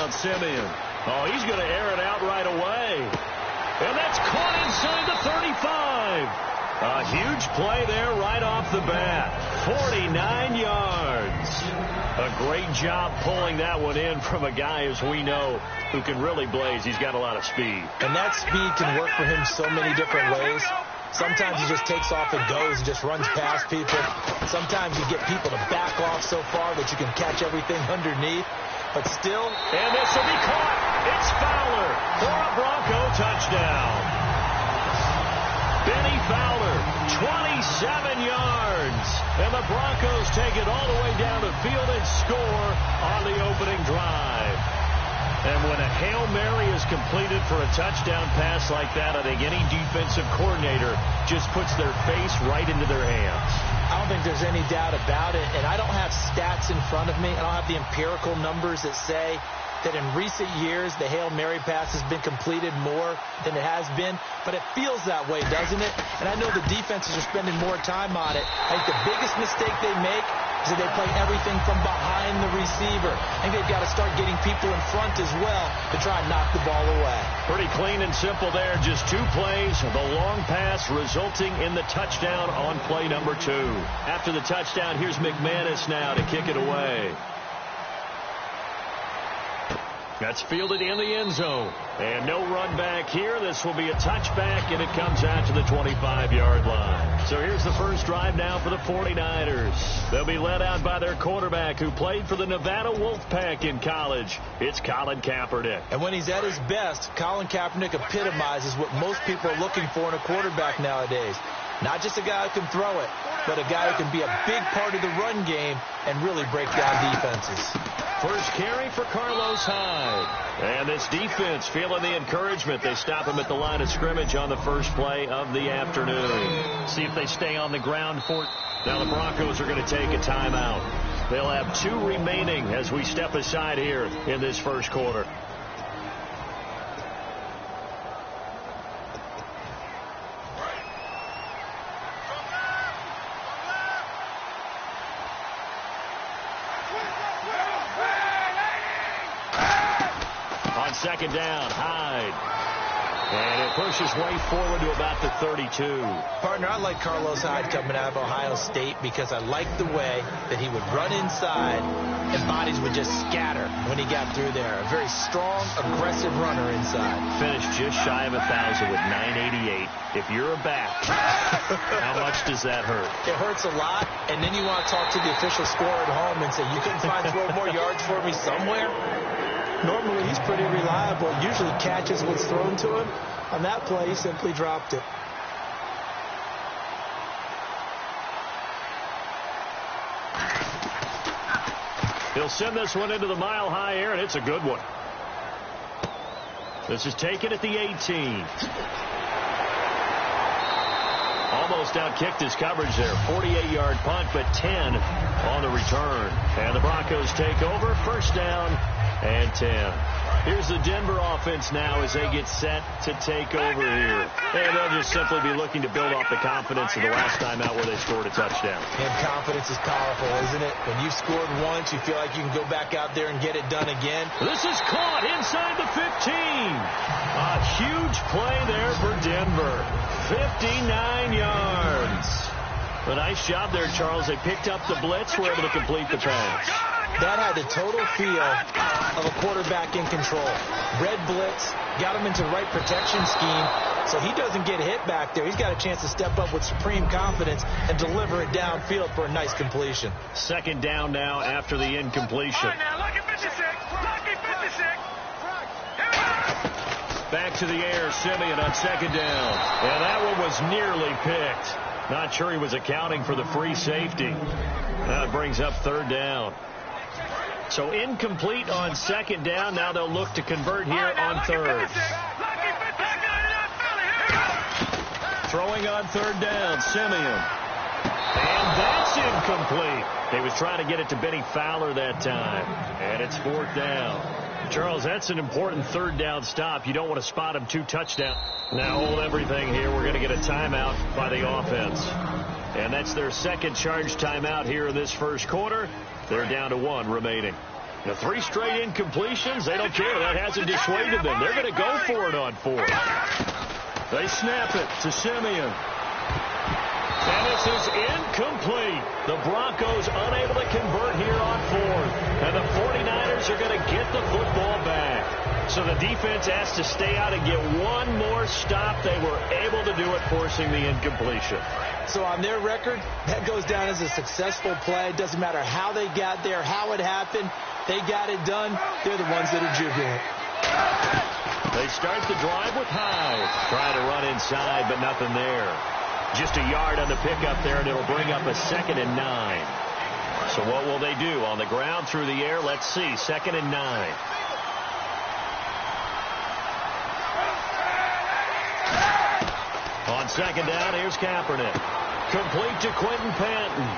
down, Simeon. Oh, he's going to air it out right away. And that's caught inside the 35. A huge play there right off the bat. 49 yards. A great job pulling that one in from a guy, as we know, who can really blaze. He's got a lot of speed. And that speed can work for him so many different ways. Sometimes he just takes off and goes and just runs past people. Sometimes you get people to back off so far that you can catch everything underneath. But still. And this will be caught. It's Fowler for a Bronco touchdown. Benny Fowler, 27 yards. And the Broncos take it all the way down the field and score on the opening drive. And when a Hail Mary is completed for a touchdown pass like that, I think any defensive coordinator just puts their face right into their hands. I don't think there's any doubt about it. And I don't have stats in front of me. I don't have the empirical numbers that say that in recent years the Hail Mary pass has been completed more than it has been. But it feels that way, doesn't it? And I know the defenses are spending more time on it. I think the biggest mistake they make is that they play everything from behind the receiver. I think they've got to start getting people in front as well to try and knock the ball away. Pretty clean and simple there. Just 2 plays. The long pass resulting in the touchdown on play number 2. After the touchdown, here's McManus now to kick it away. That's fielded in the end zone. And no run back here. This will be a touchback, and it comes out to the 25-yard line. So here's the first drive now for the 49ers. They'll be led out by their quarterback who played for the Nevada Wolfpack in college. It's Colin Kaepernick. And when he's at his best, Colin Kaepernick epitomizes what most people are looking for in a quarterback nowadays. Not just a guy who can throw it, but a guy who can be a big part of the run game and really break down defenses. First carry for Carlos Hyde. And this defense feeling the encouragement. They stop him at the line of scrimmage on the first play of the afternoon. See if they stay on the ground for it. Now the Broncos are going to take a timeout. They'll have 2 remaining as we step aside here in this first quarter. Second down, Hyde. And it pushes way forward to about the 32. Partner, I like Carlos Hyde coming out of Ohio State because I like the way that he would run inside and bodies would just scatter when he got through there. A very strong, aggressive runner inside. Finished just shy of 1,000 with 988. If you're a back, how much does that hurt? It hurts a lot, and then you want to talk to the official scorer at home and say, you couldn't find 12 more yards for me somewhere? Normally, he's pretty reliable. Usually catches what's thrown to him. On that play, he simply dropped it. He'll send this one into the mile-high air, and it's a good one. This is taken at the 18. Almost outkicked his coverage there. 48-yard punt, but 10 on the return. And the Broncos take over. First down and 10. Here's the Denver offense now as they get set to take over here. And they'll just simply be looking to build off the confidence of the last time out where they scored a touchdown. And confidence is powerful, isn't it? When you've scored once, you feel like you can go back out there and get it done again. This is caught inside the 15. A huge play there for Denver. 59 yards. A nice job there, Charles. They picked up the blitz, were able to complete the pass. That had the total feel of a quarterback in control. Red blitz, got him into the right protection scheme, so he doesn't get hit back there. He's got a chance to step up with supreme confidence and deliver it downfield for a nice completion. Second down now after the incompletion. Back to the air, Simeon on second down. And that one was nearly picked. Not sure he was accounting for the free safety. That brings up third down. So incomplete on second down. Now they'll look to convert here on third. Throwing on third down, Simeon. And that's incomplete. He was trying to get it to Benny Fowler that time. And it's fourth down. Charles, that's an important third down stop. You don't want to spot him 2 touchdowns. Now hold everything here. We're going to get a timeout by the offense. And that's their second charge timeout here in this first quarter. They're down to 1 remaining. The 3 straight incompletions, they don't care. That hasn't dissuaded them. They're going to go for it on 4th. They snap it to Simeon. And this is incomplete. The Broncos unable to convert here on 4th. And the 49ers are going to get the football back. So the defense has to stay out and get one more stop. They were able to do it, forcing the incompletion. So on their record, that goes down as a successful play. It doesn't matter how they got there, how it happened. They got it done. They're the ones that are jubilant. They start the drive with Hyde. Trying to run inside, but nothing there. Just a yard on the pickup there, and it'll bring up a 2nd and 9. So what will they do? On the ground, through the air, let's see. 2nd and 9. On 2nd down, here's Kaepernick. Complete to Quentin Panton.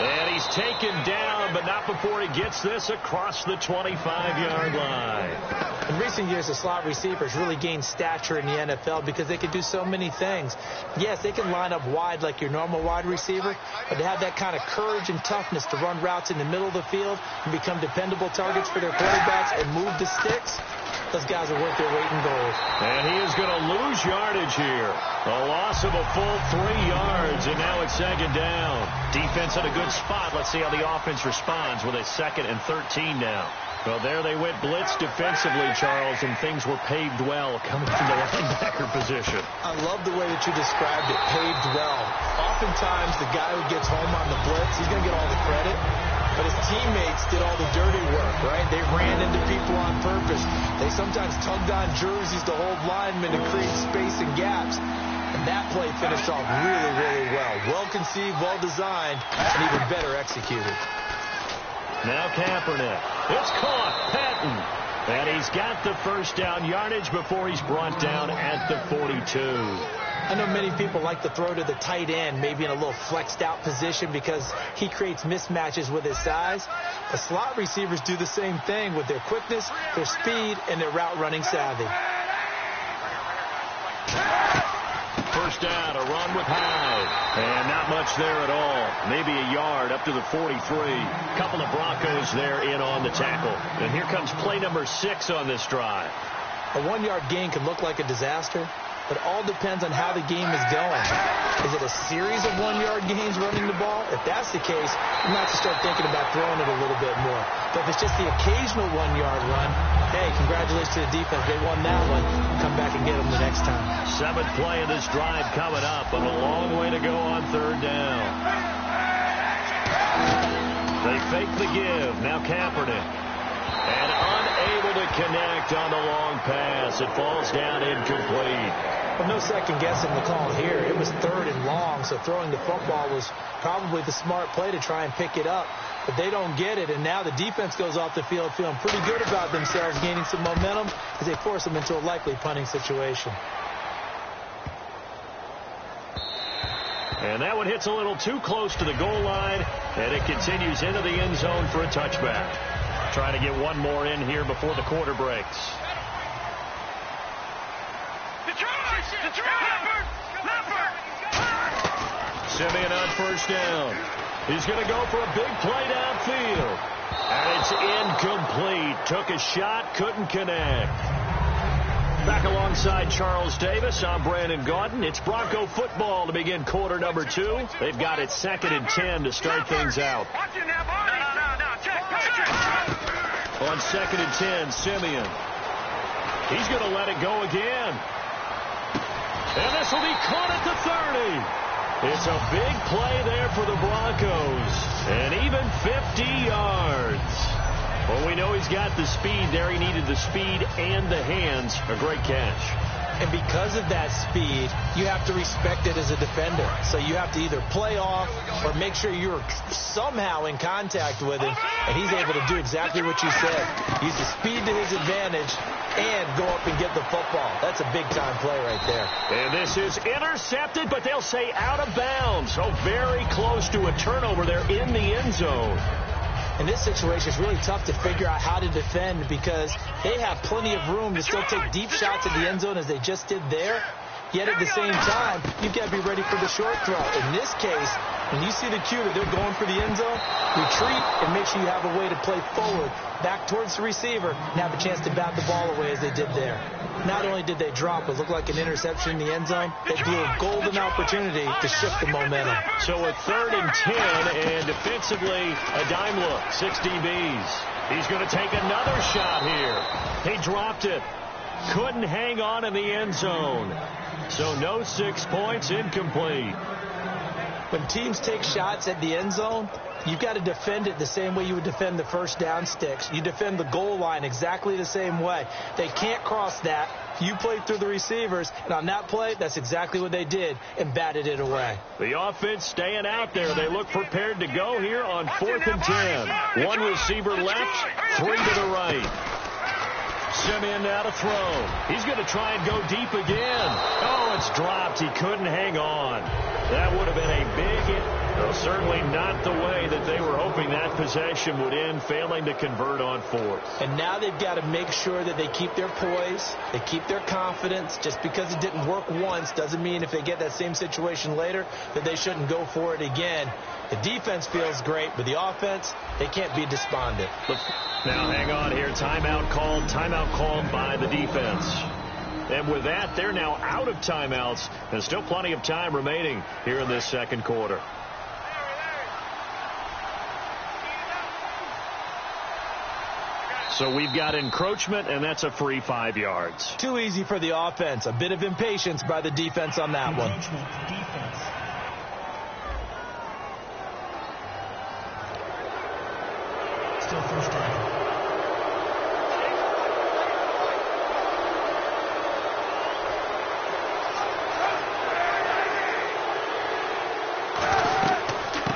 And he's taken down, but not before he gets this across the 25-yard line. In recent years, the slot receivers really gained stature in the NFL because they can do so many things. Yes, they can line up wide like your normal wide receiver, but to have that kind of courage and toughness to run routes in the middle of the field and become dependable targets for their quarterbacks and move the sticks, those guys are worth their weight in gold. And he is going to lose yardage here. A loss of a full 3 yards, and now it's 2nd down. Defense in a good spot. Let's see how the offense responds with a 2nd and 13 now. Well, there they went blitz defensively, Charles, and things were paved well coming from the linebacker position. I love the way that you described it, paved well. Oftentimes, the guy who gets home on the blitz, he's going to get all the credit. But his teammates did all the dirty work, right? They ran into people on purpose. They sometimes tugged on jerseys to hold linemen to create space and gaps. And that play finished off really, really well. Well conceived, well designed, and even better executed. Now Kaepernick. It's caught. Patton. And he's got the 1st down yardage before he's brought down at the 42. I know many people like to throw to the tight end, maybe in a little flexed out position because he creates mismatches with his size. The slot receivers do the same thing with their quickness, their speed, and their route running savvy. 1st down, a run with Hyde. And not much there at all. Maybe a yard up to the 43. Couple of Broncos there in on the tackle. And here comes play number 6 on this drive. A 1-yard gain can look like a disaster, but it all depends on how the game is going. Is it a series of 1-yard gains running the ball? If that's the case, you might have to start thinking about throwing it a little bit more. But if it's just the occasional 1-yard run, hey, congratulations to the defense. They won that one. Come back and get them the next time. 7th play of this drive coming up, and a long way to go on 3rd down. They fake the give. Now Kaepernick. And unable to connect on the long pass. It falls down incomplete. Well, no second guessing the call here. It was 3rd and long, so throwing the football was probably the smart play to try and pick it up. But they don't get it, and now the defense goes off the field feeling pretty good about themselves, gaining some momentum as they force them into a likely punting situation. And that one hits a little too close to the goal line, and it continues into the end zone for a touchback. Trying to get one more in here before the quarter breaks. Simeon on 1st down. He's going to go for a big play downfield. And it's incomplete. Took a shot, couldn't connect. Back alongside Charles Davis, I'm Brandon Gaudin. It's Bronco football to begin quarter number 2. They've got it 2nd and 10 to start things out. On 2nd and 10, Simeon. He's going to let it go again. And this will be caught at the 30. It's a big play there for the Broncos. And even 50 yards. Well, we know he's got the speed there. He needed the speed and the hands. A great catch. And because of that speed, you have to respect it as a defender. So you have to either play off or make sure you're somehow in contact with him. And he's able to do exactly what you said. Use the speed to his advantage and go up and get the football. That's a big-time play right there. And this is intercepted, but they'll say out of bounds. So very close to a turnover there in the end zone. In this situation, it's really tough to figure out how to defend because they have plenty of room to still take deep shots at the end zone as they just did there. Yet at the same time, you've got to be ready for the short throw. In this case, when you see the cue that they're going for the end zone, retreat and make sure you have a way to play forward, back towards the receiver, and have a chance to bat the ball away as they did there. Not only did they drop what looked like an interception in the end zone, they blew a golden opportunity to shift the momentum. So a 3rd and 10, and defensively, a dime look, 6 DBs. He's going to take another shot here. He dropped it. Couldn't hang on in the end zone. So no 6 points, incomplete. When teams take shots at the end zone, you've got to defend it the same way you would defend the first down sticks. You defend the goal line exactly the same way. They can't cross that. You play through the receivers, and on that play, that's exactly what they did and batted it away. The offense staying out there. They look prepared to go here on 4th and 10. 1 receiver left, 3 to the right. Simeon now to throw. He's going to try and go deep again. Oh, it's dropped. He couldn't hang on. That would have been a big hit. Well, certainly not the way that they were hoping that possession would end, failing to convert on 4th. And now they've got to make sure that they keep their poise, they keep their confidence. Just because it didn't work once doesn't mean if they get that same situation later that they shouldn't go for it again. The defense feels great, but the offense, they can't be despondent. Now hang on here. Timeout called by the defense. And with that, they're now out of timeouts. There's still plenty of time remaining here in this second quarter. So we've got encroachment, and that's a free 5 yards. Too easy for the offense. A bit of impatience by the defense on that one. Still first down.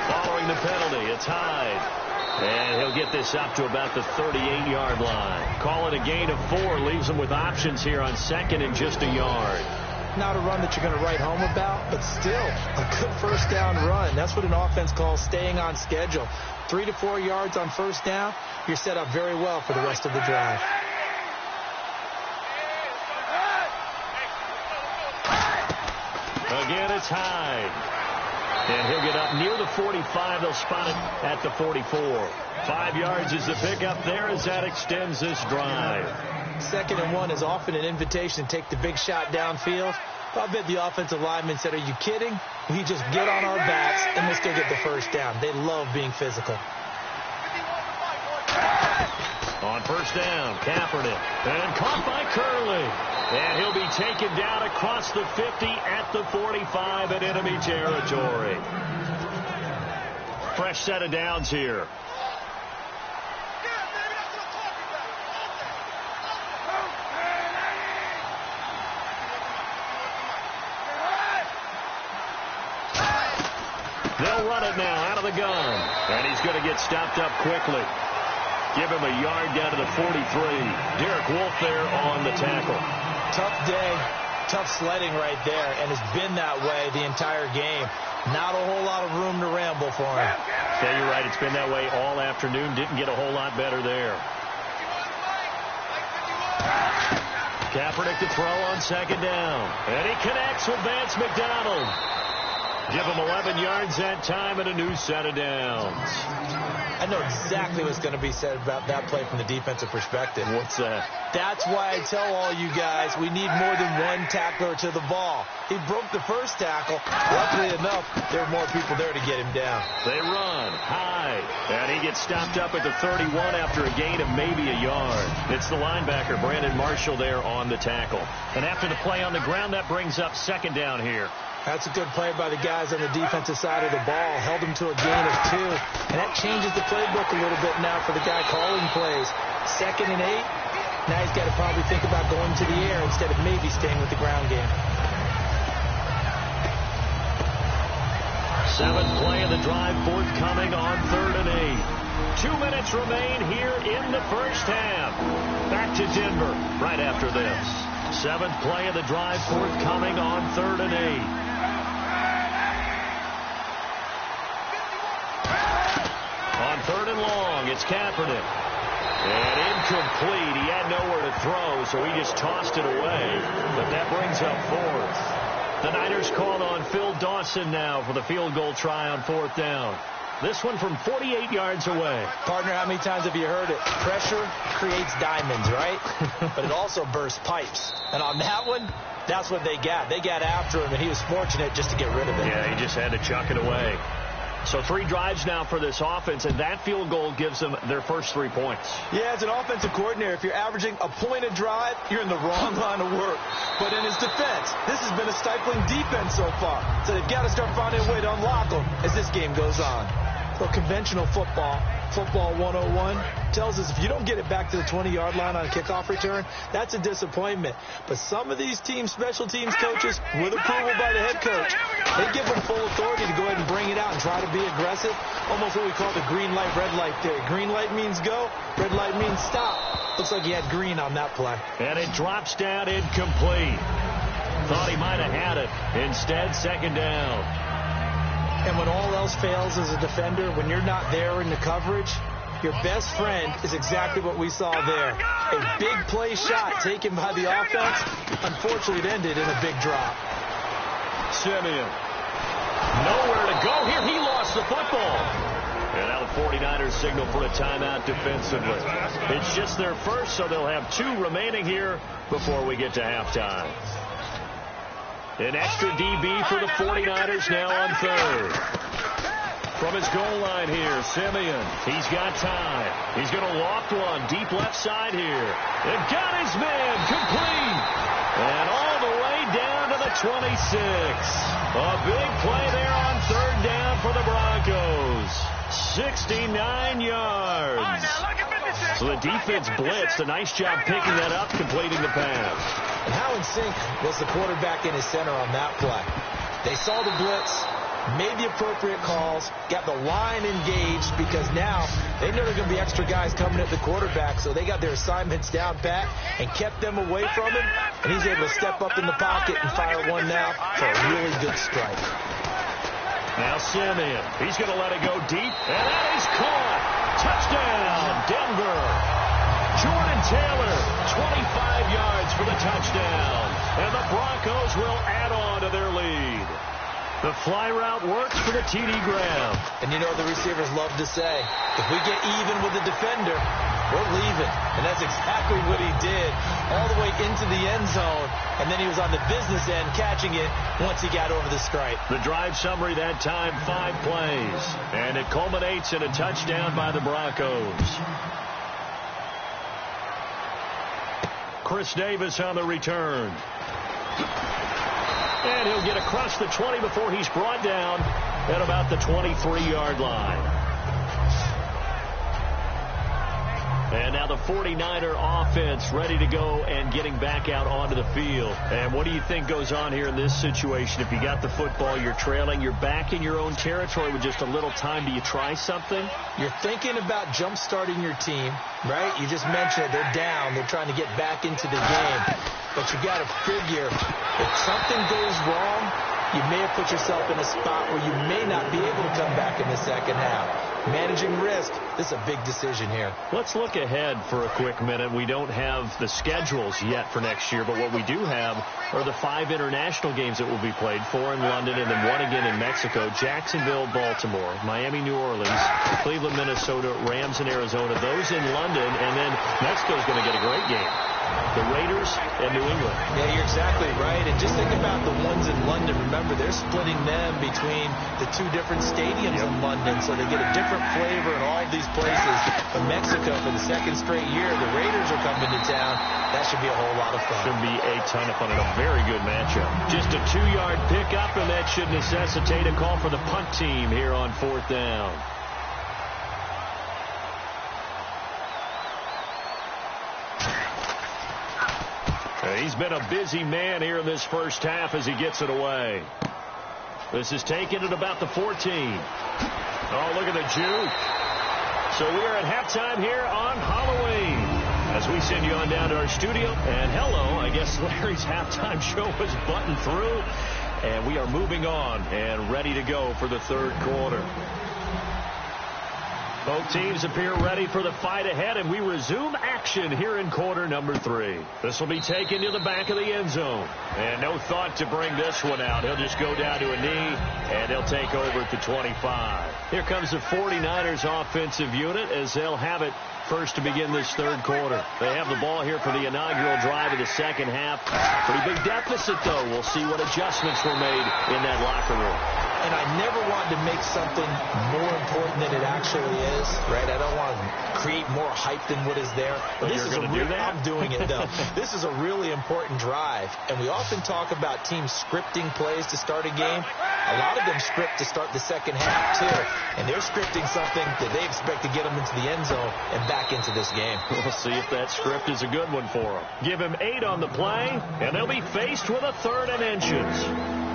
Following the penalty, it's Hyde. And he'll get this up to about the 38-yard line. Call it a gain of 4. Leaves them with options here on 2nd and just a yard. Not a run that you're going to write home about, but still a good first down run. That's what an offense calls staying on schedule. 3 to 4 yards on first down. You're set up very well for the rest of the drive. Again, it's Hyde. And he'll get up near the 45. They'll spot it at the 44. 5 yards is the pickup there as that extends this drive. 2nd and 1 is often an invitation to take the big shot downfield. I bet the offensive lineman said, are you kidding? We just get on our backs and let's go get the first down. They love being physical. On first down, Kaepernick. And caught by Curley. And he'll be taken down across the 50 at the 45 in enemy territory. Fresh set of downs here. They'll run it now out of the gun. And he's going to get stopped up quickly. Give him a yard down to the 43. Derek Wolfe there on the tackle. Tough day, tough sledding right there, and it's been that way the entire game. Not a whole lot of room to ramble for him. Yeah, you're right. It's been that way all afternoon. Didn't get a whole lot better there. Kaepernick to throw on 2nd down. And he connects with Vance McDonald. Give him 11 yards that time and a new set of downs. I know exactly what's going to be said about that play from the defensive perspective. What's that? That's why I tell all you guys we need more than one tackler to the ball. He broke the first tackle. Luckily enough, there were more people there to get him down. They run high, and he gets stopped up at the 31 after a gain of maybe a yard. It's the linebacker, Brandon Marshall, there on the tackle. And after the play on the ground, that brings up 2nd down here. That's a good play by the guys on the defensive side of the ball. Held them to a gain of 2. And that changes the playbook a little bit now for the guy calling plays. 2nd and 8. Now he's got to probably think about going to the air instead of maybe staying with the ground game. 7th play of the drive forthcoming on 3rd and 8. 2 minutes remain here in the first half. Back to Denver right after this. 7th play of the drive forthcoming on 3rd and 8. On 3rd and long, it's Kaepernick. And incomplete. He had nowhere to throw, so he just tossed it away. But that brings up 4th. The Niners called on Phil Dawson now for the field goal try on 4th down. This one from 48 yards away. Partner, how many times have you heard it? Pressure creates diamonds, right? But it also bursts pipes. And on that one, that's what they got. They got after him, and he was fortunate just to get rid of it. Yeah, he just had to chuck it away. So 3 drives now for this offense, and that field goal gives them their first 3 points. Yeah, as an offensive coordinator, if you're averaging a point a drive, you're in the wrong line of work. But in his defense, this has been a stifling defense so far. So they've got to start finding a way to unlock them as this game goes on. So conventional football 101, tells us if you don't get it back to the 20-yard line on a kickoff return, that's a disappointment. But some of these teams, special teams coaches, with approval by the head coach, they give them full authority to go ahead and bring it out and try to be aggressive. Almost what we call the green light, red light theory. Green light means go, red light means stop. Looks like he had green on that play. And it drops down incomplete. Thought he might have had it. Instead, 2nd down. And when all else fails as a defender, when you're not there in the coverage, your best friend is exactly what we saw there. A big play shot taken by the offense. Unfortunately, it ended in a big drop. Simeon. Nowhere to go here. He lost the football. And now the 49ers signal for a timeout defensively. It's just their first, so they'll have 2 remaining here before we get to halftime. An extra DB for the 49ers now on 3rd. From his goal line here, Simeon. He's got time. He's going to loft one deep left side here. And got his man complete. And all the way down to the 26. A big play there on 3rd down for the Broncos. 69 yards. So the defense blitzed. A nice job picking that up, completing the pass. And how in sync was the quarterback in his center on that play? They saw the blitz, made the appropriate calls, got the line engaged because now they know there are going to be extra guys coming at the quarterback, so they got their assignments down pat and kept them away from him, and he's able to step up in the pocket and fire one now for a really good strike. Now Simeon, he's going to let it go deep, and that is caught. Touchdown, Denver. Jordan Taylor, 25 yards for the touchdown. And the Broncos will add on to their lead. The fly route works for the TD Graham. And you know what the receivers love to say? If we get even with the defender, we're leaving. And that's exactly what he did all the way into the end zone. And then he was on the business end catching it once he got over the stripe. The drive summary that time, 5 plays. And it culminates in a touchdown by the Broncos. Chris Davis on the return. And he'll get across the 20 before he's brought down at about the 23-yard line. And now the 49er offense ready to go and getting back out onto the field. And what do you think goes on here in this situation? If you got the football, you're trailing, you're back in your own territory with just a little time. Do you try something? You're thinking about jump-starting your team, right? You just mentioned it. They're down. They're trying to get back into the game. But you got to figure if something goes wrong, you may have put yourself in a spot where you may not be able to come back in the second half. Managing risk, this is a big decision here. Let's look ahead for a quick minute. We don't have the schedules yet for next year, but what we do have are the 5 international games that will be played, 4 in London and then 1 again in Mexico, Jacksonville, Baltimore, Miami, New Orleans, Cleveland, Minnesota, Rams, and Arizona. Those in London, and then Mexico's going to get a great game. The Raiders and New England. Yeah, you're exactly right. And just think about the ones in London. Remember, they're splitting them between the 2 different stadiums in London, so they get a different flavor in all of these places. But Mexico, for the 2nd straight year, the Raiders are coming to town. That should be a whole lot of fun. Should be a ton of fun and a very good matchup. Just a 2-yard pickup, and that should necessitate a call for the punt team here on 4th down. He's been a busy man here in this first half as he gets it away. This is taken at about the 14. Oh, look at the juke. So we are at halftime here on Halloween as we send you on down to our studio. And hello, I guess Larry's halftime show was buttoned through. And we are moving on and ready to go for the 3rd quarter. Both teams appear ready for the fight ahead, and we resume action here in quarter number 3. This will be taken to the back of the end zone. And no thought to bring this one out. He'll just go down to a knee, and he'll take over at the 25. Here comes the 49ers offensive unit as they'll have it first to begin this third quarter. They have the ball here for the inaugural drive of the second half. Pretty big deficit, though. We'll see what adjustments were made in that locker room. And I never wanted to make something more important than it actually is, right? I don't want to create more hype than what is there. But this is going to do that? I'm doing it, though. This is a really important drive. And we often talk about teams scripting plays to start a game. A lot of them script to start the second half, too. And they're scripting something that they expect to get them into the end zone and back into this game. We'll see if that script is a good one for them. Give him 8 on the play, and they'll be faced with a 3rd and inches.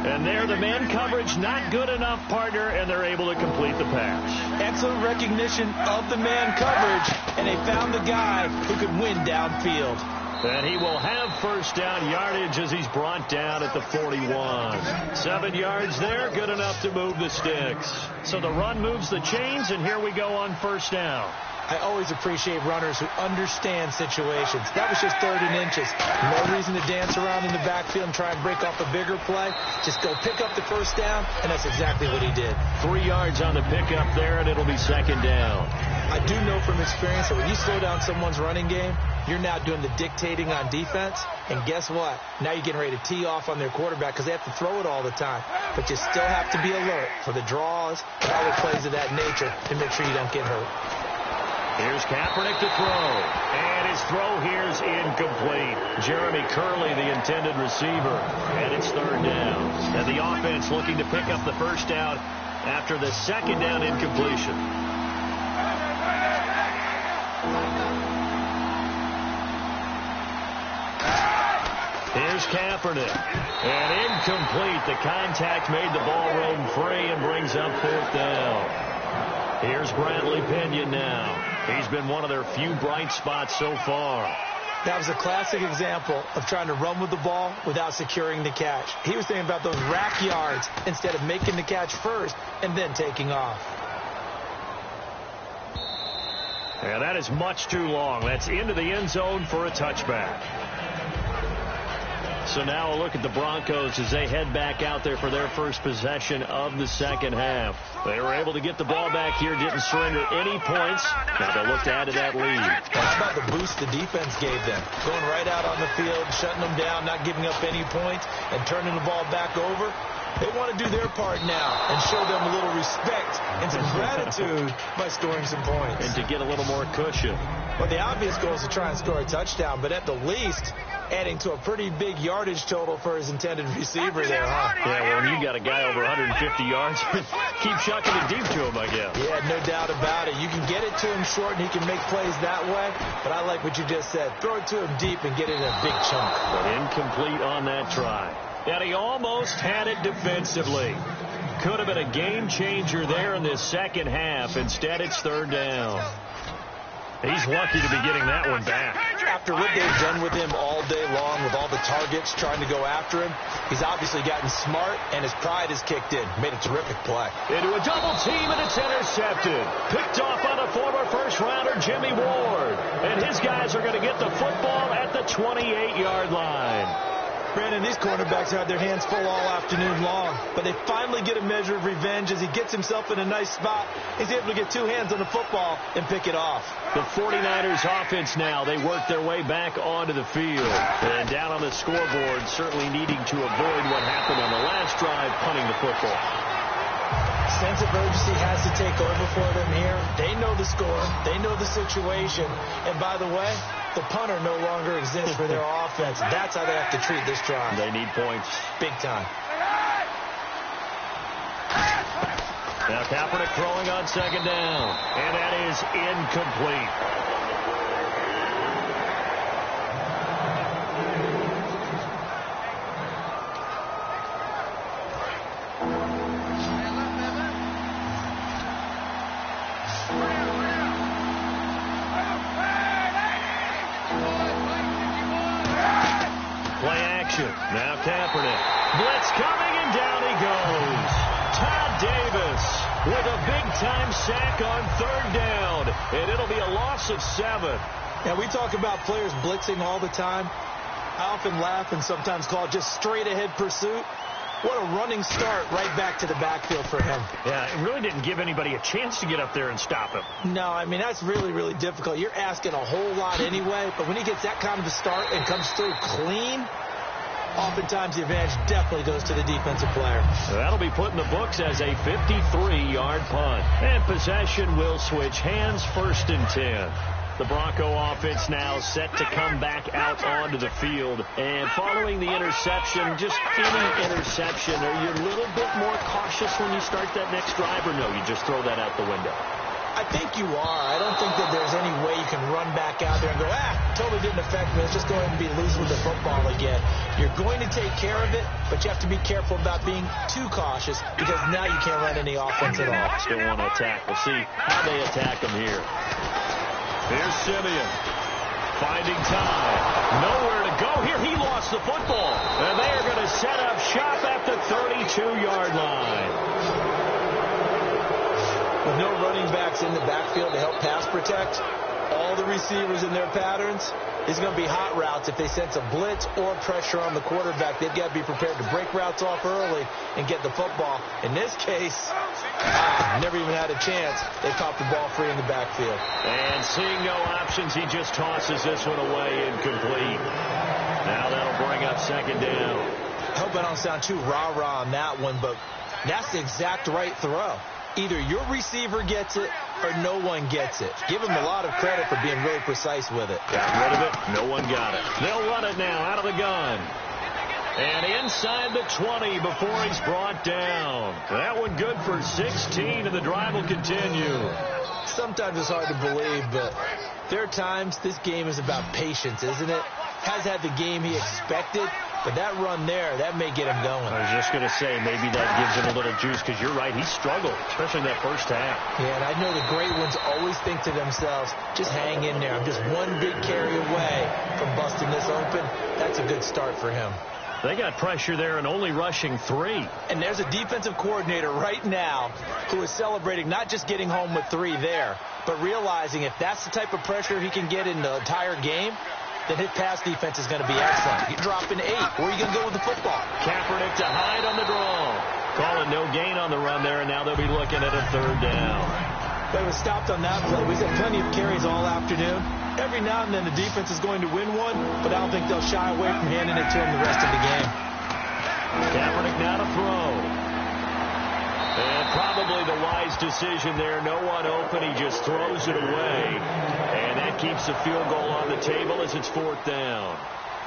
And there, the man coverage not good enough, partner, and they're able to complete the pass. Excellent recognition of the man coverage, and they found the guy who could win downfield. And he will have first down yardage as he's brought down at the 41. 7 yards there, good enough to move the sticks. So the run moves the chains, and here we go on first down. I always appreciate runners who understand situations. That was just 3rd and inches. No reason to dance around in the backfield and try and break off a bigger play. Just go pick up the first down, and that's exactly what he did. 3 yards on the pickup there, and it'll be second down. I do know from experience that when you slow down someone's running game, you're now doing the dictating on defense. And guess what? Now you're getting ready to tee off on their quarterback because they have to throw it all the time. But you still have to be alert for the draws and other plays of that nature to make sure you don't get hurt. Here's Kaepernick to throw. And his throw here is incomplete. Jeremy Curley, the intended receiver. And it's 3rd down. And the offense looking to pick up the first down after the second down incompletion. Here's Kaepernick. And incomplete. The contact made the ball roam free and brings up 4th down. Here's Bradley Pinion now. He's been one of their few bright spots so far. That was a classic example of trying to run with the ball without securing the catch. He was thinking about those rack yards instead of making the catch first and then taking off. And that is much too long. That's into the end zone for a touchback. So now a look at the Broncos as they head back out there for their first possession of the second half. They were able to get the ball back here, didn't surrender any points. Now they'll look to add to that lead. How about the boost the defense gave them? Going right out on the field, shutting them down, not giving up any points, and turning the ball back over. They want to do their part now and show them a little respect and some gratitude by scoring some points. And to get a little more cushion. Well, the obvious goal is to try and score a touchdown, but at the least, adding to a pretty big yardage total for his intended receiver there, huh? Yeah, well, when you got a guy over 150 yards, keep chucking it deep to him, I guess. Yeah, no doubt about it. You can get it to him short, and he can make plays that way, but I like what you just said. Throw it to him deep and get it in a big chunk. But incomplete on that try. And he almost had it defensively. Could have been a game changer there in this second half. Instead, it's 3rd down. He's lucky to be getting that one back. After what they've done with him all day long, with all the targets trying to go after him, he's obviously gotten smart, and his pride has kicked in. Made a terrific play. Into a double team, and it's intercepted. Picked off on a former first-rounder, Jimmy Ward. And his guys are going to get the football at the 28-yard line. Brandon, these cornerbacks had their hands full all afternoon long, but they finally get a measure of revenge as he gets himself in a nice spot. He's able to get 2 hands on the football and pick it off. The 49ers offense now, they work their way back onto the field. And down on the scoreboard, certainly needing to avoid what happened on the last drive, punting the football. Sense of urgency has to take over for them here. They know the score. They know the situation. And by the way, the punter no longer exists for their offense. That's how they have to treat this drive. They need points. Big time. Now Kaepernick throwing on second down. And that is incomplete. Now Kaepernick. Blitz coming, and down he goes. Todd Davis with a big big-time sack on third down, and it'll be a loss of 7. And we talk about players blitzing all the time. I often laugh and sometimes call it just straight-ahead pursuit. What a running start right back to the backfield for him. Yeah, it really didn't give anybody a chance to get up there and stop him. No, I mean, that's really, really difficult. You're asking a whole lot anyway, but when he gets that kind of a start and comes through clean, oftentimes the advantage definitely goes to the defensive player. That'll be put in the books as a 53-yard punt. And possession will switch hands, 1st and 10. The Bronco offense now set to come back out onto the field. And following the interception, just any interception, are you a little bit more cautious when you start that next drive, or no, you just throw that out the window? I think you are. I don't think that there's any way you can run back out there and go, totally didn't affect me. Let's just go ahead and be loose with the football again. You're going to take care of it, but you have to be careful about being too cautious because now you can't run any offense at all. Still want to attack. We'll see how they attack them here. Here's Simeon finding time. Nowhere to go here. He lost the football. And they are going to set up shop at the 32-yard line. With no running backs in the backfield to help pass protect, all the receivers in their patterns, it's going to be hot routes if they sense a blitz or pressure on the quarterback. They've got to be prepared to break routes off early and get the football. In this case, never even had a chance. They popped the ball free in the backfield. And seeing no options, he just tosses this one away incomplete. Now that'll bring up 2nd down. I hope I don't sound too rah-rah on that one, but that's the exact right throw. Either your receiver gets it or no one gets it. Give him a lot of credit for being really precise with it. Got rid of it. No one got it. They'll run it now out of the gun. And inside the 20 before he's brought down. That one good for 16, and the drive will continue. Sometimes it's hard to believe, but there are times this game is about patience, isn't it? Has had the game he expected, but that run there, that may get him going. I was just going to say, maybe that gives him a little juice, because you're right, he struggled, especially in that first half. Yeah, and I know the great ones always think to themselves, just hang in there. I'm just one big carry away from busting this open. That's a good start for him. They got pressure there and only rushing 3. And there's a defensive coordinator right now who is celebrating not just getting home with 3 there, but realizing if that's the type of pressure he can get in the entire game, then his pass defense is going to be excellent. You're dropping 8. Where are you going to go with the football? Kaepernick to Hyde on the draw. Calling no gain on the run there, and now they'll be looking at a 3rd down. They were stopped on that play. We've had plenty of carries all afternoon. Every now and then the defense is going to win one, but I don't think they'll shy away from handing it to him the rest of the game. Kaepernick now to throw. And probably the wise decision there. No one open. He just throws it away. And that keeps the field goal on the table as it's 4th down.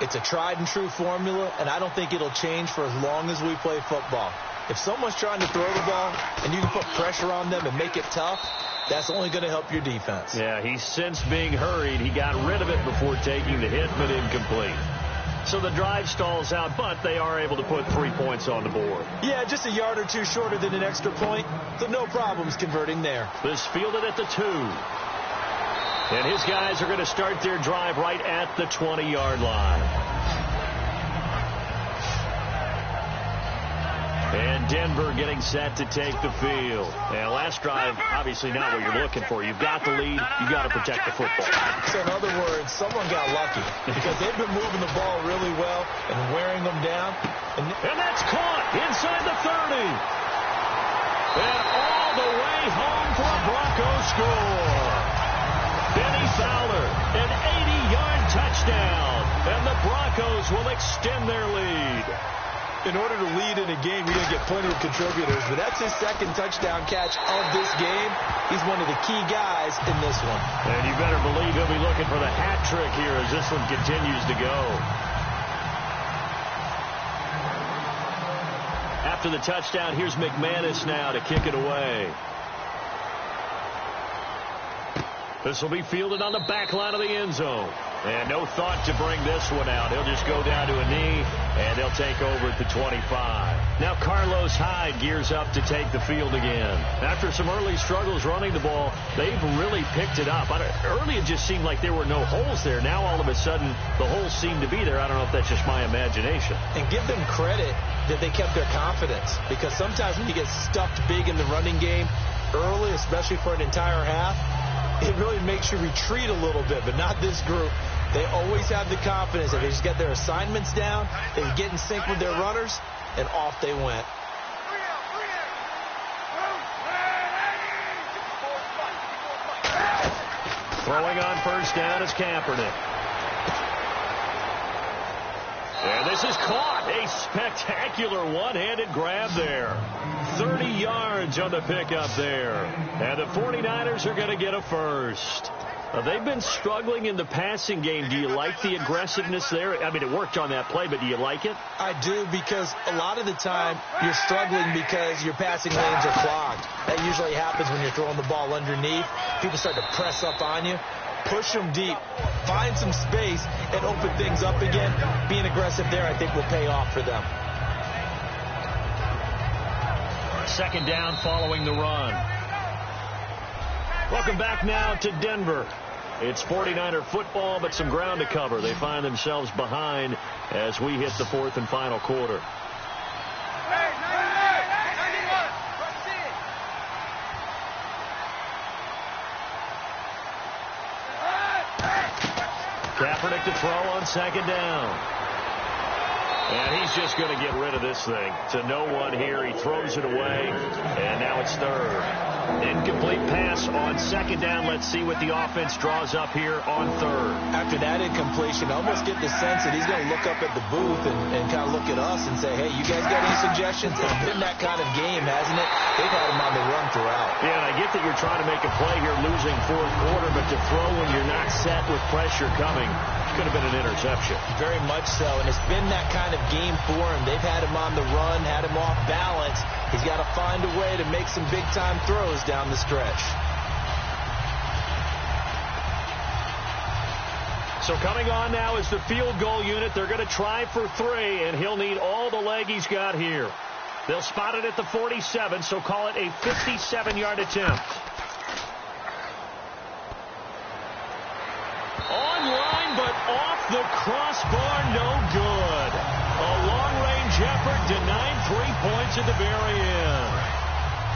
It's a tried and true formula, and I don't think it'll change for as long as we play football. If someone's trying to throw the ball and you can put pressure on them and make it tough, that's only going to help your defense. Yeah, he's since being hurried. He got rid of it before taking the hit, but incomplete. So the drive stalls out, but they are able to put 3 points on the board. Yeah, just a yard or two shorter than an extra point, so no problems converting there. This fielded at the 2. And his guys are going to start their drive right at the 20-yard line. And Denver getting set to take the field. And last drive, obviously not what you're looking for. You've got the lead. You've got to protect the football. So in other words, someone got lucky because they've been moving the ball really well and wearing them down. And that's caught inside the 30. And all the way home for a Broncos score. Benny Fowler, an 80-yard touchdown. And the Broncos will extend their lead. In order to lead in a game, you're going to get plenty of contributors, but that's his 2nd touchdown catch of this game. He's one of the key guys in this one. And you better believe he'll be looking for the hat trick here as this one continues to go. After the touchdown, here's McManus now to kick it away. This will be fielded on the back line of the end zone. And no thought to bring this one out. He'll just go down to a knee, and they'll take over at the 25. Now Carlos Hyde gears up to take the field again. After some early struggles running the ball, they've really picked it up. Early it just seemed like there were no holes there. Now all of a sudden the holes seem to be there. I don't know if that's just my imagination. And give them credit that they kept their confidence, because sometimes when you get stuffed big in the running game, early, especially for an entire half, it really makes you retreat a little bit, but not this group. They always have the confidence that they just get their assignments down, they get in sync with their runners, and off they went. Throwing on first down is Kaepernick. And this is caught. A spectacular one-handed grab there. 30 yards on the pickup there. And the 49ers are going to get a first. They've been struggling in the passing game. Do you like the aggressiveness there? I mean, it worked on that play, but do you like it? I do, because a lot of the time you're struggling because your passing lanes are clogged. That usually happens when you're throwing the ball underneath. People start to press up on you. Push them deep, find some space, and open things up again. Being aggressive there, I think, will pay off for them. Second down following the run. Welcome back now to Denver. It's 49er football, but some ground to cover. They find themselves behind as we hit the fourth and final quarter. Kaepernick to throw on second down. And he's just going to get rid of this thing. To no one here. He throws it away. And now it's third. Incomplete pass on second down. Let's see what the offense draws up here on third. After that incompletion, I almost get the sense that he's going to look up at the booth and kind of look at us and say, hey, you guys got any suggestions? It's been that kind of game, hasn't it? They've had him on the run throughout. Yeah, and I get that you're trying to make a play here losing fourth quarter, but to throw when you're not set with pressure coming could have been an interception. Very much so, and it's been that kind of game for him. They've had him on the run, had him off balance. He's got to find a way to make some big-time throws down the stretch. So coming on now is the field goal unit. They're going to try for three, and he'll need all the leg he's got here. They'll spot it at the 47, so call it a 57-yard attempt. Online, but off the crossbar, no good. A long-range effort denied 3 points at the very end.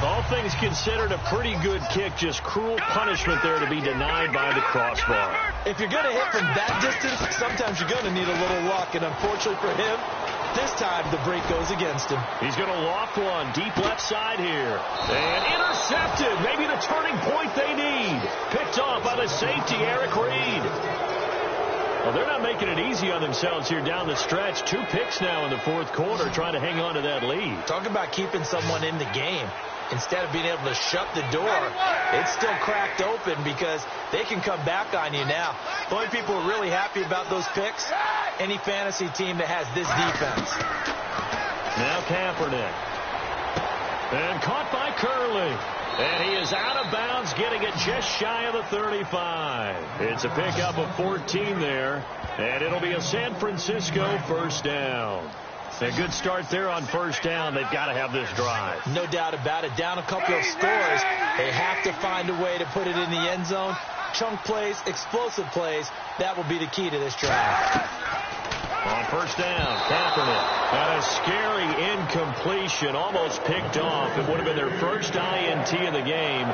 All things considered, a pretty good kick, just cruel punishment there to be denied by the crossbar. If you're going to hit from that distance, sometimes you're going to need a little luck, and unfortunately for him, this time the break goes against him. He's going to loft one deep left side here. And intercepted. Maybe the turning point they need. Picked off by the safety, Eric Reed. Well, they're not making it easy on themselves here down the stretch. 2 picks now in the fourth quarter, trying to hang on to that lead. Talk about keeping someone in the game. Instead of being able to shut the door, it's still cracked open because they can come back on you now. The only people who are really happy about those picks, any fantasy team that has this defense. Now Kaepernick. And caught by Curley. And he is out of bounds, getting it just shy of the 35. It's a pickup of 14 there, and it'll be a San Francisco first down. A good start there on first down. They've got to have this drive. No doubt about it. Down a couple of scores. They have to find a way to put it in the end zone. Chunk plays, explosive plays. That will be the key to this drive. On first down, Kaepernick. And a scary incompletion, almost picked off. It would have been their first INT of the game.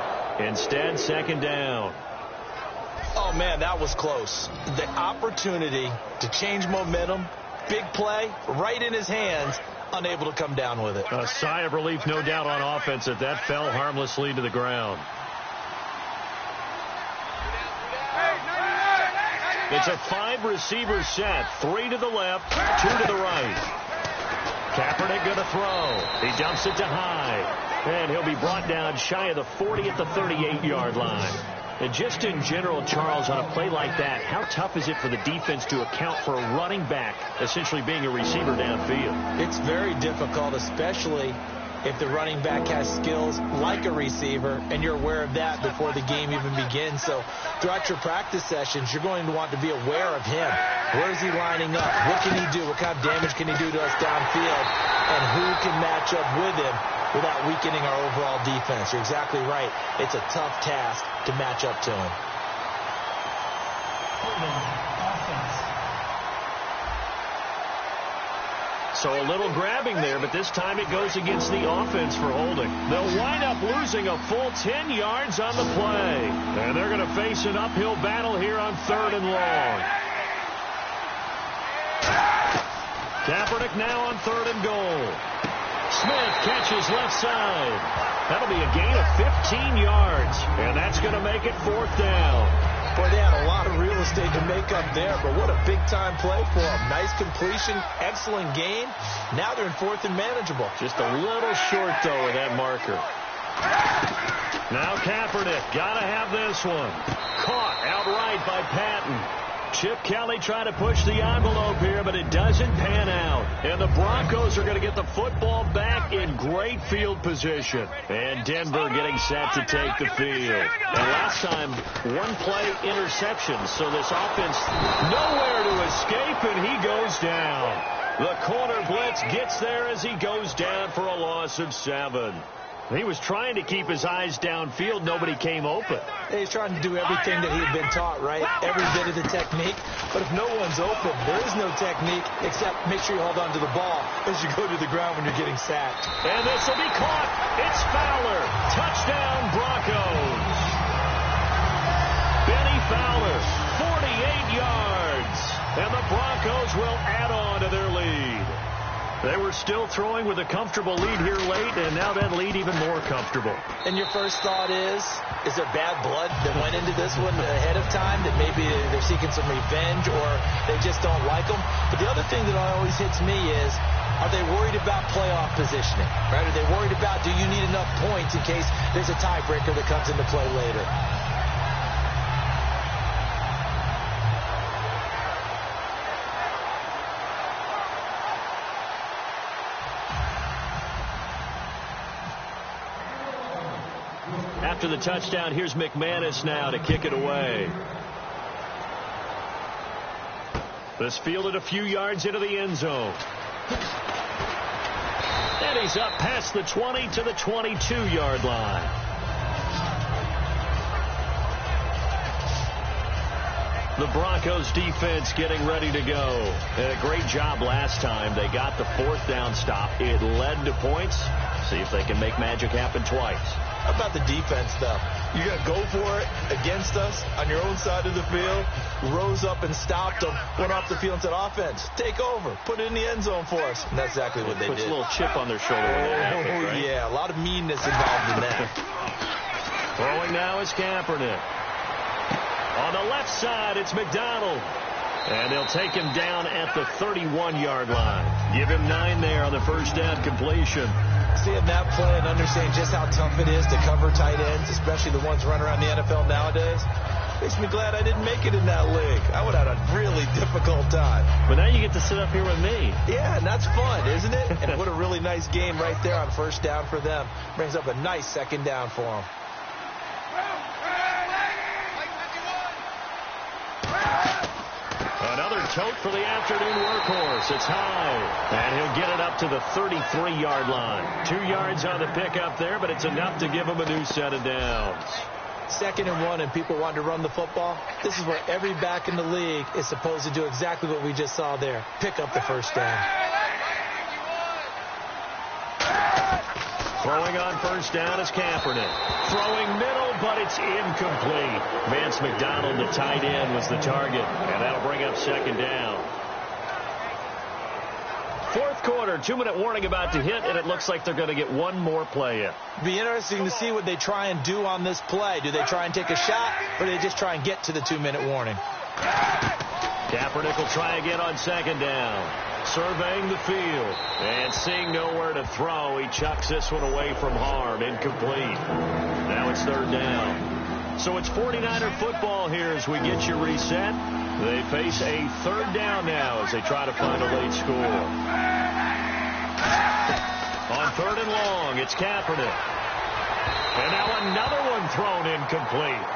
Instead, second down. Oh, man, that was close. The opportunity to change momentum, big play, right in his hands, unable to come down with it. A sigh of relief, no doubt, on offense that fell harmlessly to the ground. It's a 5-receiver set. 3 to the left, 2 to the right. Kaepernick going to throw. He dumps it to Hyde. And he'll be brought down shy of the 40 at the 38-yard line. And just in general, Charles, on a play like that, how tough is it for the defense to account for a running back essentially being a receiver downfield? It's very difficult, especially if the running back has skills like a receiver, and you're aware of that before the game even begins. So throughout your practice sessions, you're going to want to be aware of him. Where is he lining up? What can he do? What kind of damage can he do to us downfield? And who can match up with him without weakening our overall defense? You're exactly right. It's a tough task to match up to him. So a little grabbing there, but this time it goes against the offense for holding. They'll wind up losing a full 10 yards on the play. And they're going to face an uphill battle here on 3rd and long. Kaepernick now on 3rd and goal. Smith catches left side. That'll be a gain of 15 yards, and that's going to make it 4th down. Boy, they had a lot of real estate to make up there, but what a big-time play for them. Nice completion, excellent gain. Now they're in 4th and manageable. Just a little short, though, of that marker. Now Kaepernick, got to have this one. Caught outright by Patton. Chip Kelly trying to push the envelope here, but it doesn't pan out. And the Broncos are going to get the football back in great field position. And Denver getting set to take the field. And last time, one play interception. So this offense nowhere to escape, and he goes down. The corner blitz gets there as he goes down for a loss of 7. He was trying to keep his eyes downfield. Nobody came open. He's trying to do everything that he had been taught, right? Every bit of the technique. But if no one's open, there is no technique except make sure you hold on to the ball as you go to the ground when you're getting sacked. And this will be caught. It's Fowler. Touchdown, Broncos. Benny Fowler, 48 yards. And the Broncos will add on to their lead. They were still throwing with a comfortable lead here late, and now that lead even more comfortable. And your first thought is there bad blood that went into this one ahead of time, that maybe they're seeking some revenge or they just don't like them? But the other thing that always hits me is, are they worried about playoff positioning? Right? Are they worried about, do you need enough points in case there's a tiebreaker that comes into play later? After the touchdown, here's McManus now to kick it away. This fielded a few yards into the end zone. And he's up past the 20 to the 22-yard line. The Broncos defense getting ready to go. And a great job last time. They got the 4th down stop. It led to points. See if they can make magic happen twice. How about the defense, though? You're going to go for it against us on your own side of the field. Rose up and stopped them. Went off the field and said, offense, take over. Put it in the end zone for us. And that's exactly what they did. Puts a little chip on their shoulder when that happens, right? Yeah, a lot of meanness involved in that. Throwing now is Kaepernick. On the left side, it's McDonald. And they'll take him down at the 31-yard line. Give him 9 there on the first down completion. Seeing that play and understanding just how tough it is to cover tight ends, especially the ones running around the NFL nowadays, makes me glad I didn't make it in that league. I would have had a really difficult time. But now you get to sit up here with me. Yeah, and that's fun, isn't it? And what a really nice game right there on first down for them. Brings up a nice second down for them. Another tote for the afternoon workhorse. It's high. And he'll get it up to the 33-yard line. 2 yards on the pickup there, but it's enough to give him a new set of downs. 2nd and 1 and people want to run the football. This is where every back in the league is supposed to do exactly what we just saw there. Pick up the first down. Throwing on first down is Kaepernick. Throwing middle, but it's incomplete. Vance McDonald, the tight end, was the target. And that'll bring up second down. 4th quarter, 2-minute warning about to hit, and it looks like they're going to get one more play in. Be interesting to see what they try and do on this play. Do they try and take a shot, or do they just try and get to the 2-minute warning? Kaepernick will try again on second down. Surveying the field and seeing nowhere to throw. He chucks this one away from harm. Incomplete. Now it's 3rd down. So it's 49er football here as we get you reset. They face a 3rd down now as they try to find a late score. On 3rd and long, it's Kaepernick. And now another one thrown incomplete.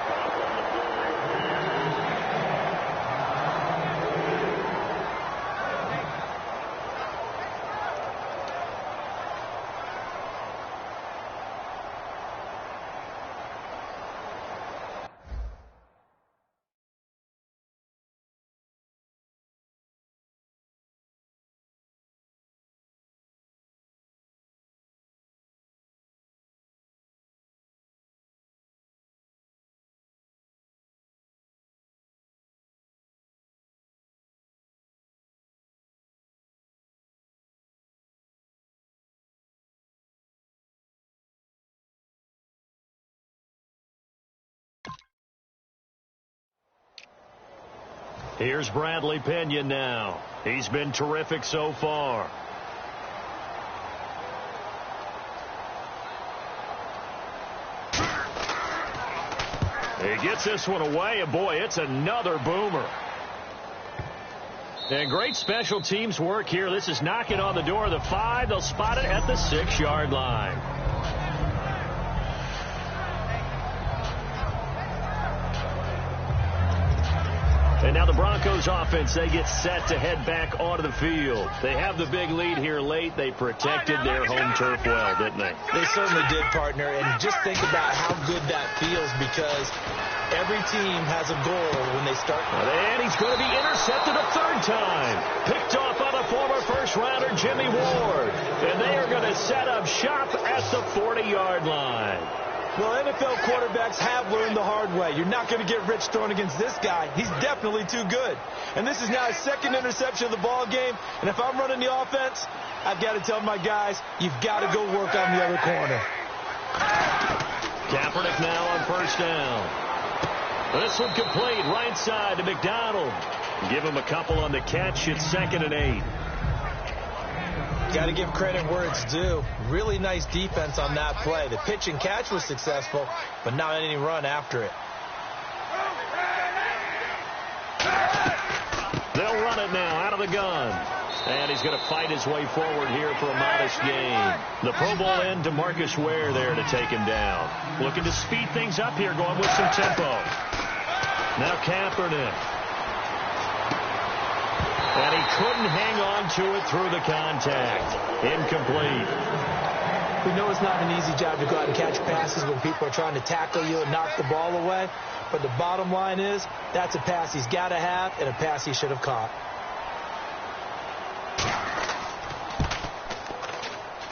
Here's Bradley Pena now. He's been terrific so far. He gets this one away, and boy, it's another boomer. And great special teams work here. This is knocking on the door of the 5. They'll spot it at the 6-yard line. And now the Broncos offense, they get set to head back onto the field. They have the big lead here late. They protected their home turf well, didn't they? They certainly did, partner. And just think about how good that feels, because every team has a goal when they start. And he's going to be intercepted a third time. Picked off by the former first-rounder Jimmy Ward. And they are going to set up shop at the 40-yard line. Well, NFL quarterbacks have learned the hard way. You're not going to get rich throwing against this guy. He's definitely too good. And this is now his second interception of the ball game. And if I'm running the offense, I've got to tell my guys, you've got to go work on the other corner. Kaepernick now on first down. This one complete right side to McDonald. Give him a couple on the catch. It's 2nd and 8. Got to give credit where it's due. Really nice defense on that play. The pitch and catch was successful, but not any run after it. They'll run it now out of the gun. And he's going to fight his way forward here for a modest gain. The Pro Bowl end to Marcus Ware there to take him down. Looking to speed things up here, going with some tempo. Now Kaepernick. And he couldn't hang on to it through the contact. Incomplete. We know it's not an easy job to go out and catch passes when people are trying to tackle you and knock the ball away. But the bottom line is, that's a pass he's got to have and a pass he should have caught.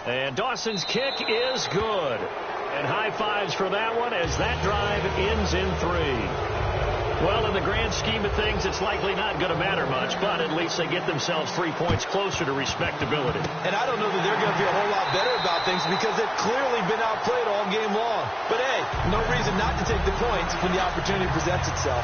And Dawson's kick is good. And high fives for that one as that drive ends in 3. Well, in the grand scheme of things, it's likely not going to matter much, but at least they get themselves 3 points closer to respectability. And I don't know that they're going to feel a whole lot better about things because they've clearly been outplayed all game long. But, hey, no reason not to take the points when the opportunity presents itself.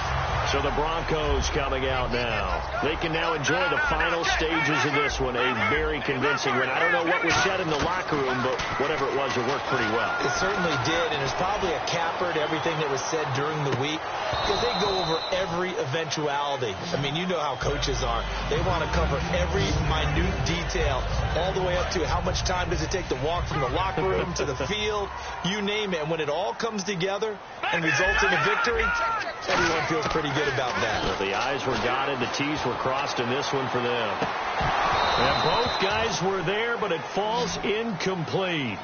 So the Broncos coming out now. They can now enjoy the final stages of this one. A very convincing win. I don't know what was said in the locker room, but whatever it was, it worked pretty well. It certainly did, and there's probably a capper to everything that was said during the week because they go over every eventuality. I mean, you know how coaches are. They want to cover every minute detail all the way up to how much time does it take to walk from the locker room to the field, you name it. And when it all comes together and results in a victory, everyone feels pretty good about that. Well, the I's were dotted, the T's were crossed in this one for them. And both guys were there, but it falls incomplete.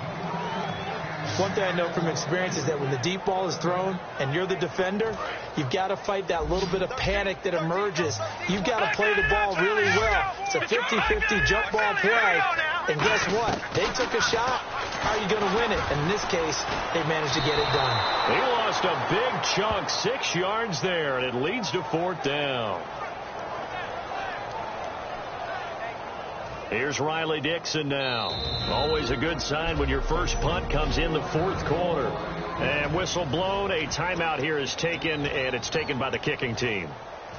One thing I know from experience is that when the deep ball is thrown and you're the defender, you've got to fight that little bit of panic that emerges. You've got to play the ball really well. It's a 50-50 jump ball play. And guess what? They took a shot. How are you going to win it? And in this case, they managed to get it done. He lost a big chunk, 6 yards there, and it leads to 4th down. Here's Riley Dixon now. Always a good sign when your first punt comes in the 4th quarter. And whistle blown. A timeout here is taken, and it's taken by the kicking team.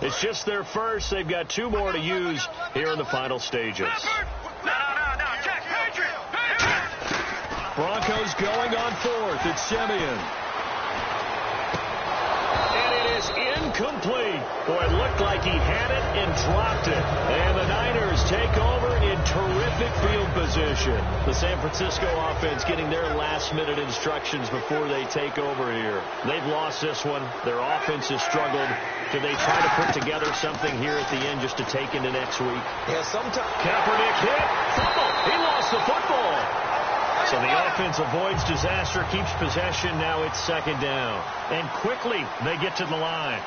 It's just their first. They've got 2 more to use here in the final stages. Broncos going on 4th. It's Simeon. And it is incomplete. Boy, it looked like he had it and dropped it. And the Niners take over in terrific field position. The San Francisco offense getting their last-minute instructions before they take over here. They've lost this one. Their offense has struggled. Do they try to put together something here at the end just to take into next week? Yeah, sometimes. Kaepernick hit. Fumble. He lost the football. So the offense avoids disaster, keeps possession. Now it's 2nd down. And quickly they get to the line.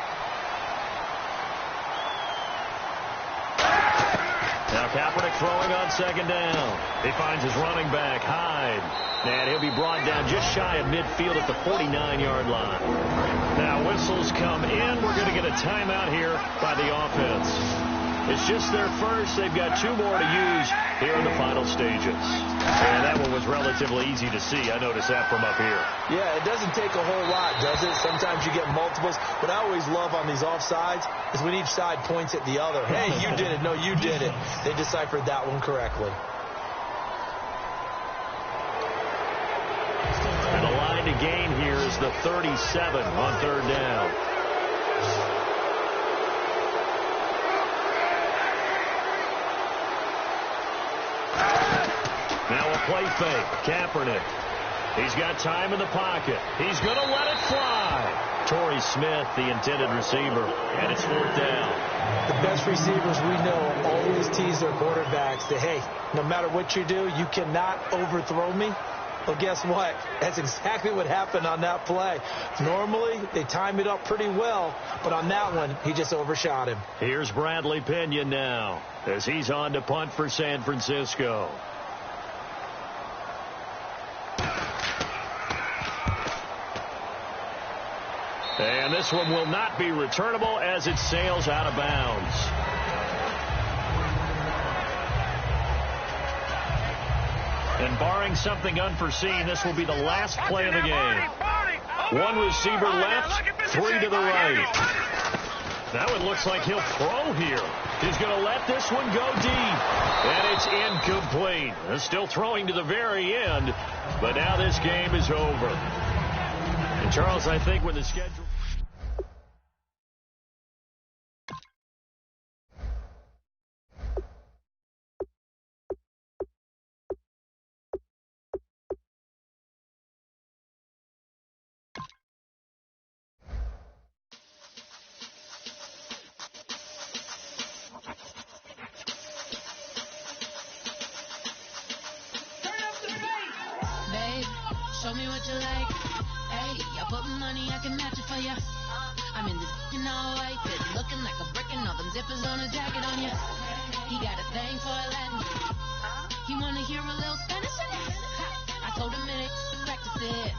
Now Kaepernick throwing on 2nd down. He finds his running back, Hyde. And he'll be brought down just shy of midfield at the 49-yard line. Now whistles come in. We're going to get a timeout here by the offense. It's just their first. They've got 2 more to use here in the final stages. And that one was relatively easy to see. I noticed that from up here. Yeah, it doesn't take a whole lot, does it? Sometimes you get multiples. What I always love on these offsides is when each side points at the other. Hey, you did it. No, you did it. They deciphered that one correctly. And the line to gain here is the 37 on 3rd down. Now a play fake. Kaepernick. He's got time in the pocket. He's going to let it fly. Torrey Smith, the intended receiver, and it's 4th down. The best receivers we know always tease their quarterbacks that, hey, no matter what you do, you cannot overthrow me. Well, guess what? That's exactly what happened on that play. Normally, they time it up pretty well, but on that one, he just overshot him. Here's Bradley Pinion now as he's on to punt for San Francisco. And this one will not be returnable as it sails out of bounds. And barring something unforeseen, this will be the last play of the game. 1 receiver left, 3 to the right. Now it looks like he'll throw here. He's going to let this one go deep. And it's incomplete. They're still throwing to the very end, but now this game is over. And Charles, I think when the schedule... Show me what you like. Hey, I put money, I can match it for ya. I'm in this all white fit, looking like a brick and all them zippers on a jacket on ya. He got a thing for a Latin. He wanna hear a little Spanish? I told him it ain't practice it.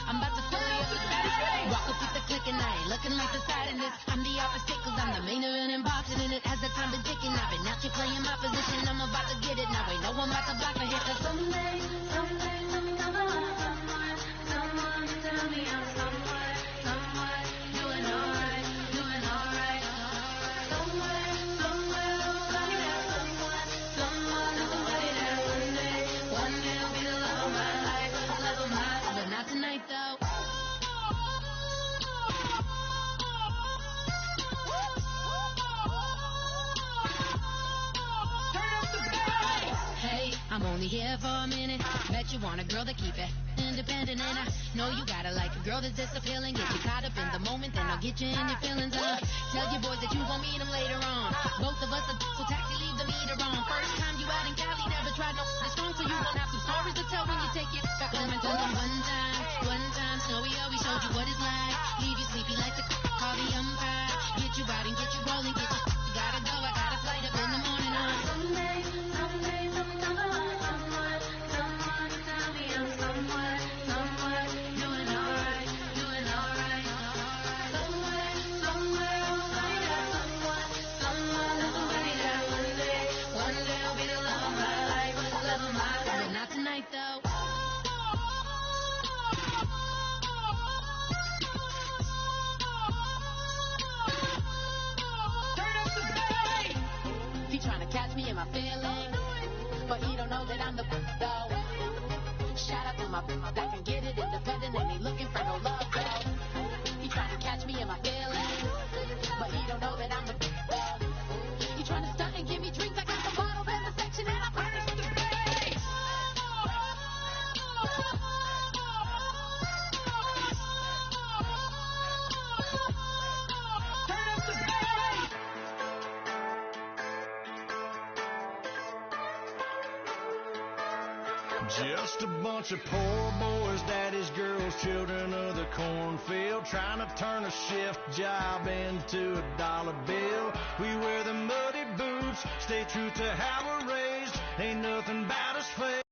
I'm about to throw you up the baddest. Rock up with the click and I ain't looking like the side in this. I'm the opposite cause I'm the main event in boxing and it has the time been ticking. I've been out here playing my position, I'm about to get it. Now ain't no one about to block my hit cause someday, someone tell me I'm somewhere, doing alright, somewhere, somebody that one day will be the love of my life, but not tonight though. Hey, I'm only here for a minute. Bet you want a girl to keep it independent, and I know you gotta like a girl that's this appealing. Get you caught up in the moment, then I'll get you in your feelings. Tell your boys that you gon' meet them later on. Both of us are so taxi, leave the meter on. First time you out in Cali, never tried no this strong, so you gon' have some stories to tell when you take it back home and tell them one time, Snowy always showed you what it's like. Leave you sleepy like the call the umpire. Get you out and get you rolling, get you gotta go. I got a flight up in the morning on someday, someone tell me I'm somewhere, doing alright, somewhere, somebody that one day will be the love of my life, but not tonight though. He trying to catch me in my feelings, but he don't know that I'm the though. Shout out to my that can get it independent and he looking for no love though. He trying to catch me in my feelings, but he don't know that I'm the though. He trying to stunt and give me drinks. I got the bottle in the section and I furnish the place. Just a bunch of poor boys, daddies, girls, children of the cornfield, trying to turn a shift job into a dollar bill. We wear the muddy boots, stay true to how we're raised, ain't nothing about us fake.